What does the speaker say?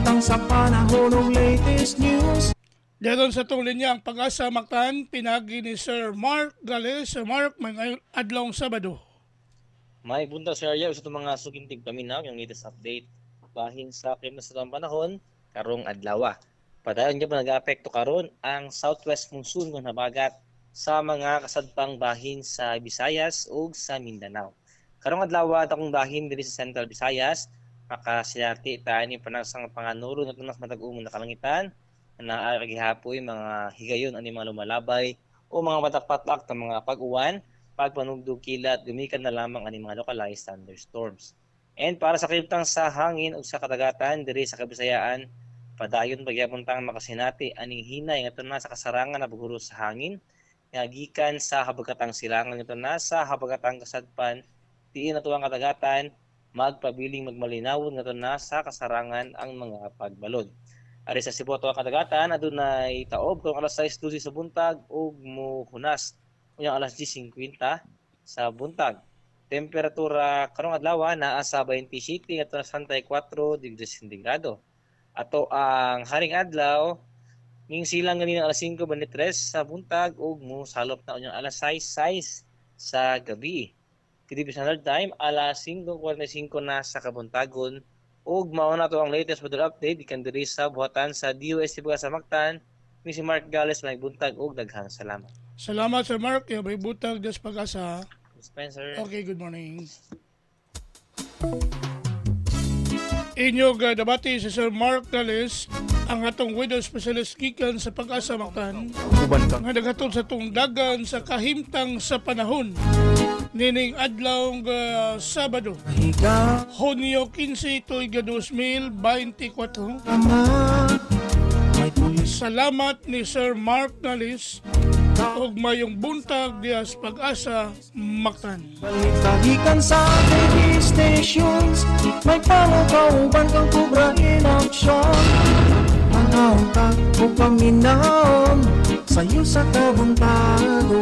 kahimtang sa panahon ng latest news. Dayon sa itong linya ang Pag-asa Mactan, pinagi ni Sir Mark Gales. Sir Mark, may ngayong adlawng Sabado. May bunta sa area sa mga sugintig paminaw yung latest update. Bahin sa krim na sa itong panahon, karong adlaw. Padayon niya pa nag-aapekto karon ang southwest monsoon ng nabagat sa mga kasadpang bahin sa Visayas ug sa Mindanao. Karong adlaw akong bahin diri sa Central Visayas, makasilati ta ni panasang panganuro na tunas matag-umon na kalangitan na gihapoy mga higayon ani mga lumalabay o mga patak-patak ta mga pag-uwan, pagpanugdog kilat, gumikan na lamang ani mga localized thunderstorms. And para sa kibtang sa hangin ug sa kadagatan diri sa Kabisayaan, padayon pagyapuntang makasinati aning hinay nga na sa kasarangan na paguro sa hangin nga gikan sa habagatang silangan nito na sa habagatang kasadpan diin ato ang kadagatan magpabiling magmalinawon nga na sa kasarangan ang mga pagbalod. Ari sa Cebu ato ang kadagatan adunay taob kung alas 6:12 sa buntag ug mohunas unyang alas 10:50 sa buntag. Temperatura karong adlaw naa sa 27 ngadto sa 64 degrees sentigrado. Ato ang haring adlaw ning silang ganina alas 5:23 sa buntag ug mosalop na unyang alas 6:06 sa gabi. Kini Standard Time alas 5:45 na sa kabuntagon ug mao na to ang latest weather update ikan diri sa buhatan sa DOST Pag-asa Mactan. Ni si Mark Gales may buntag ug daghang salamat. Salamat Sir Mark, may butag des Pag-asa. Spencer. Okay, good morning. Inyong debate si Sir Mark Gales, ang atong weather specialist gikan sa Pag-asa Mactan, nga naghatod sa itong dagan sa kahimtang sa panahon nining adlawng Sabado, Hunyo 15 tuig 2024. Salamat ni Sir Mark Gales ug mayong buntag diya sa Pag-asa Mactan. Balik-balikan sa TV stations, may palakauban kang kubra in action. Manautak o paminaw sa'yo sa kabuntago.